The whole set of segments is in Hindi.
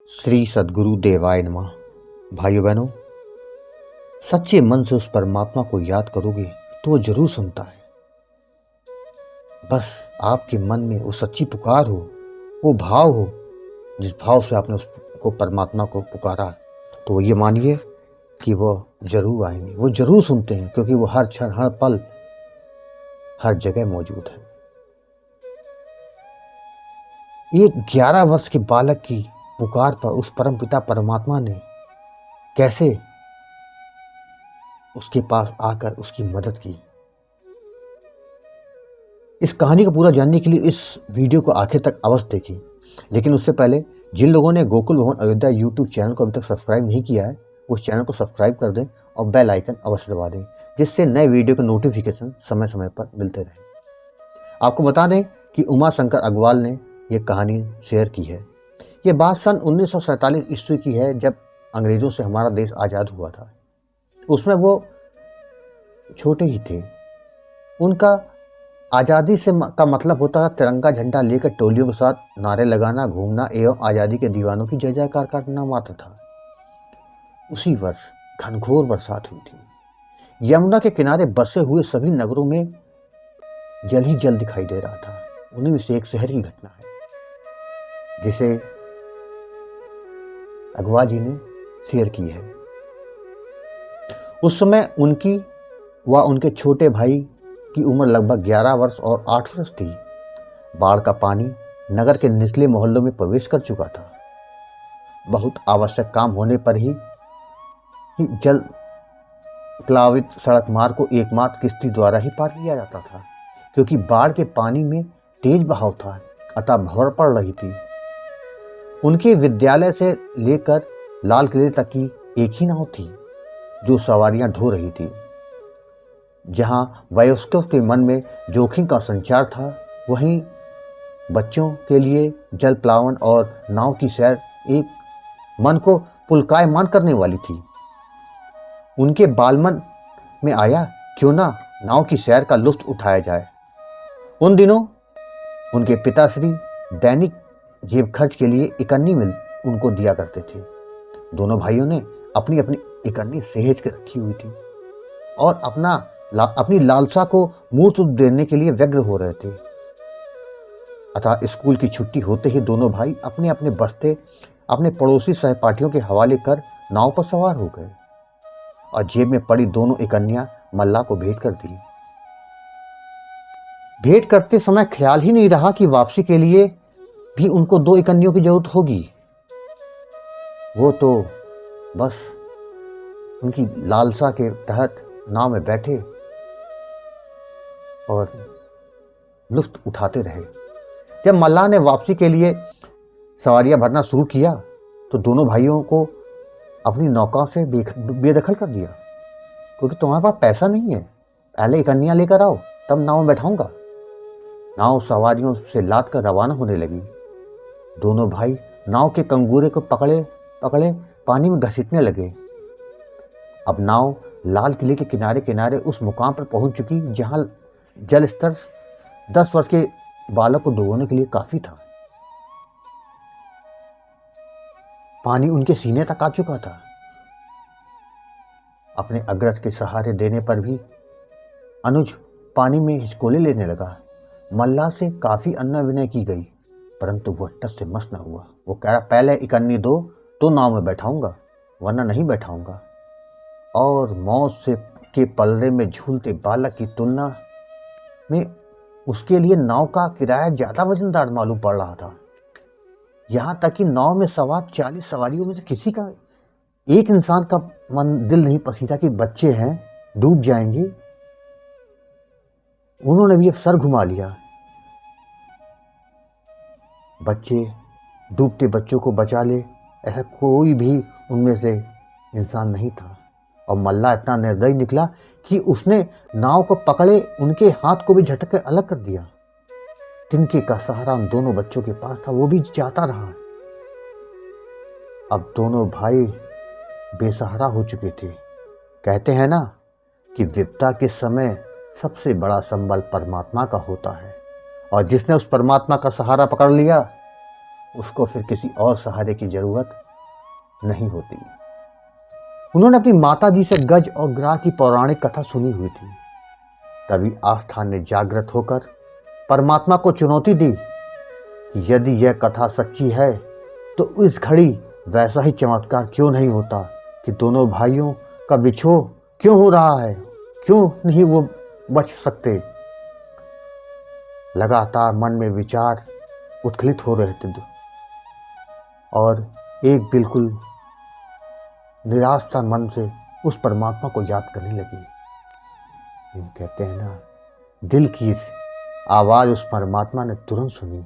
श्री सद्गुरु देवाय नमः। भाइयों बहनों, सच्चे मन से उस परमात्मा को याद करोगे तो वो जरूर सुनता है। बस आपके मन में वो सच्ची पुकार हो, वो भाव हो, जिस भाव से आपने उसको परमात्मा को पुकारा, तो ये मानिए कि वो जरूर आएंगे, वो जरूर सुनते हैं, क्योंकि वो हर क्षण हर पल हर जगह मौजूद है। एक 11 वर्ष के बालक की पुकार पर उस परमपिता परमात्मा ने कैसे उसके पास आकर उसकी मदद की। इस कहानी को पूरा जानने के लिए इस वीडियो को आखिर तक अवश्य देखें। लेकिन उससे पहले जिन लोगों ने गोकुल भवन अयोध्या यूट्यूब चैनल को अभी तक सब्सक्राइब नहीं किया है, उस चैनल को सब्सक्राइब कर दें और बेल आइकन अवश्य दबा दें, जिससे नए वीडियो के नोटिफिकेशन समय समय पर मिलते रहे। आपको बता दें कि उमा शंकर अग्रवाल ने यह कहानी शेयर की है। ये बात सन 1947 ईस्वी की है, जब अंग्रेज़ों से हमारा देश आज़ाद हुआ था। उसमें वो छोटे ही थे। उनका आज़ादी से का मतलब होता था तिरंगा झंडा लेकर टोलियों के साथ नारे लगाना, घूमना एवं आज़ादी के दीवानों की जय जयकार करना मात्र था। उसी वर्ष घनघोर बरसात हुई थी। यमुना के किनारे बसे हुए सभी नगरों में जल ही जल दिखाई दे रहा था। उन्हीं में से एक शहर की घटना है जिसे अग्रवाल जी ने शेयर की है। उस समय उनकी व उनके छोटे भाई की उम्र लगभग 11 वर्ष और 8 वर्ष थी। बाढ़ का पानी नगर के निचले मोहल्लों में प्रवेश कर चुका था। बहुत आवश्यक काम होने पर ही जल प्लावित सड़क मार्ग को एकमात्र किश्ती द्वारा ही पार किया जाता था, क्योंकि बाढ़ के पानी में तेज बहाव था, अतः भंवर पड़ रही थी। उनके विद्यालय से लेकर लाल किले तक की एक ही नाव थी जो सवारियां ढो रही थी। जहां वयस्कों के मन में जोखिम का संचार था, वहीं बच्चों के लिए जल प्लावन और नाव की सैर एक मन को पुलकायमान करने वाली थी। उनके बालमन में आया, क्यों ना नाव की सैर का लुत्फ उठाया जाए। उन दिनों उनके पिताश्री दैनिक जेब खर्च के लिए इकन्नी मिल उनको दिया करते थे। दोनों भाइयों ने अपनी अपनी इकन्नी सहेज के रखी हुई थी और अपनी लालसा को मूर्त रूप देने के लिए व्यग्र हो रहे थे। अतः स्कूल की छुट्टी होते ही दोनों भाई अपने अपने बस्ते अपने पड़ोसी सहपाठियों के हवाले कर नाव पर सवार हो गए और जेब में पड़ी दोनों इकन्नियां मल्लाह को भेंट कर दी। भेंट करते समय ख्याल ही नहीं रहा कि वापसी के लिए भी उनको 2 इकन्नियों की जरूरत होगी। वो तो बस उनकी लालसा के तहत नाव में बैठे और लुत्फ उठाते रहे। जब मल्लाह ने वापसी के लिए सवारियां भरना शुरू किया तो दोनों भाइयों को अपनी नौका से बेदखल कर दिया, क्योंकि तुम्हारे पास पैसा नहीं है, पहले इकन्नियां लेकर आओ, तब नाव में बैठाऊंगा। नाव सवारियों से लाद कर रवाना होने लगी। दोनों भाई नाव के कंगूरे को पकड़े पकड़े पानी में घसीटने लगे। अब नाव लाल किले के किनारे किनारे उस मुकाम पर पहुंच चुकी जहां जल स्तर 10 वर्ष के बालक को डुबोने के लिए काफी था। पानी उनके सीने तक आ चुका था। अपने अग्रज के सहारे देने पर भी अनुज पानी में हिचकोले लेने लगा। मल्लाह से काफी अन्य विनय की गई, परंतु वह टस से मस न हुआ। वो कह रहा, पहले इकन्नी दो तो नाव में बैठाऊंगा, वरना नहीं बैठाऊंगा। और मौत से के पलड़े में झूलते बालक की तुलना में उसके लिए नाव का किराया ज्यादा वजनदार मालूम पड़ रहा था। यहां तक कि नाव में सवार 40 सवारियों में से किसी का एक इंसान का मन दिल नहीं पसीजा कि बच्चे हैं, डूब जाएंगे। उन्होंने भी अब सर घुमा लिया। बच्चे, डूबते बच्चों को बचा ले, ऐसा कोई भी उनमें से इंसान नहीं था। और मल्लाह इतना निर्दयी निकला कि उसने नाव को पकड़े उनके हाथ को भी झटक कर अलग कर दिया। तिनके का सहारा उन दोनों बच्चों के पास था, वो भी जाता रहा। अब दोनों भाई बेसहारा हो चुके थे। कहते हैं ना कि विपदा के समय सबसे बड़ा संबल परमात्मा का होता है, और जिसने उस परमात्मा का सहारा पकड़ लिया उसको फिर किसी और सहारे की जरूरत नहीं होती। उन्होंने अपनी माता जी से गज और ग्राह की पौराणिक कथा सुनी हुई थी। तभी आस्था ने जागृत होकर परमात्मा को चुनौती दी कि यदि यह कथा सच्ची है तो इस घड़ी वैसा ही चमत्कार क्यों नहीं होता कि दोनों भाइयों का विछोह क्यों हो रहा है, क्यों नहीं वो बच सकते। लगातार मन में विचार उत्खलित हो रहे थे और एक बिल्कुल निराश सा मन से उस परमात्मा को याद करने लगी। कहते हैं ना, दिल की आवाज उस परमात्मा ने तुरंत सुनी।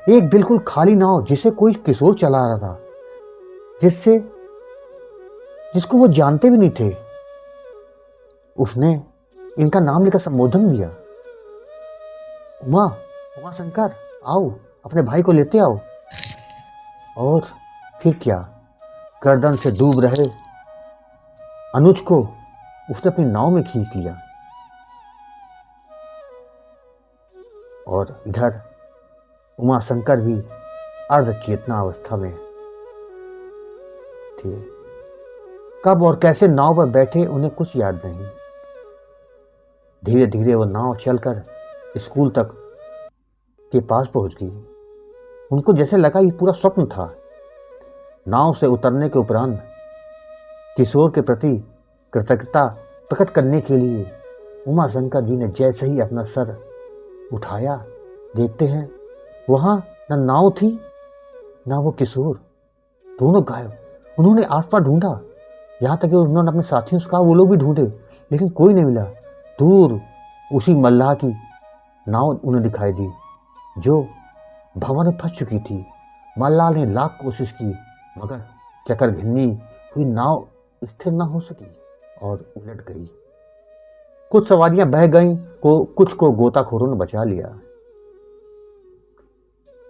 एक बिल्कुल खाली नाव जिसे कोई किशोर चला रहा था, जिसको वो जानते भी नहीं थे। उसने इनका नाम लेकर संबोधन दिया, उमा शंकर, आओ अपने भाई को लेते आओ। और फिर क्या, गर्दन से डूब रहे अनुज को उसने अपनी नाव में खींच लिया। और इधर उमा शंकर भी अर्ध चेतना अवस्था में थे। कब और कैसे नाव पर बैठे उन्हें कुछ याद नहीं। धीरे धीरे वो नाव चलकर स्कूल तक के पास पहुंच गई। उनको जैसे लगा ये पूरा स्वप्न था। नाव से उतरने के उपरांत किशोर के प्रति कृतज्ञता प्रकट करने के लिए उमा शंकर जी ने जैसे ही अपना सर उठाया, देखते हैं वहां न नाव थी ना वो किशोर, दोनों गायब। उन्होंने आसपास ढूंढा, यहाँ तक कि उन्होंने अपने साथियों से कहा वो लोग भी ढूंढे, लेकिन कोई नहीं मिला। दूर उसी मल्लाह की नाव उन्हें दिखाई दी जो भंवर में फंस चुकी थी। मल्लाह ने लाख कोशिश की मगर चक्कर घिन्नी हुई नाव स्थिर ना हो सकी और उलट गई। कुछ सवारियां बह गईं, कुछ को गोताखोरों ने बचा लिया।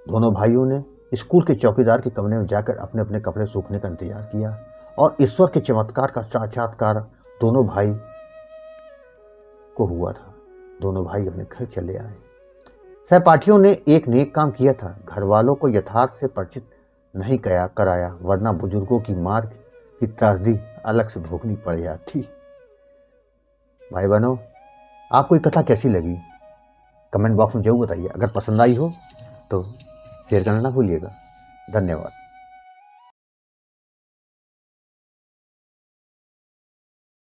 दोनों भाइयों ने स्कूल के चौकीदार के कमरे में जाकर अपने अपने कपड़े सूखने का इंतजार किया और ईश्वर के चमत्कार का साक्षात्कार दोनों भाई को हुआ था। दोनों भाई अपने घर चले आए। सहपाठियों ने एक नेक काम किया था, घर वालों को यथार्थ से परिचित नहीं कराया, वरना बुजुर्गों की मार की त्रासदी अलग से भोगनी पड़ जाती। भाई बहनों, आपको ये कथा कैसी लगी कमेंट बॉक्स में जरूर बताइए। अगर पसंद आई हो तो शेयर करना ना भूलिएगा। धन्यवाद।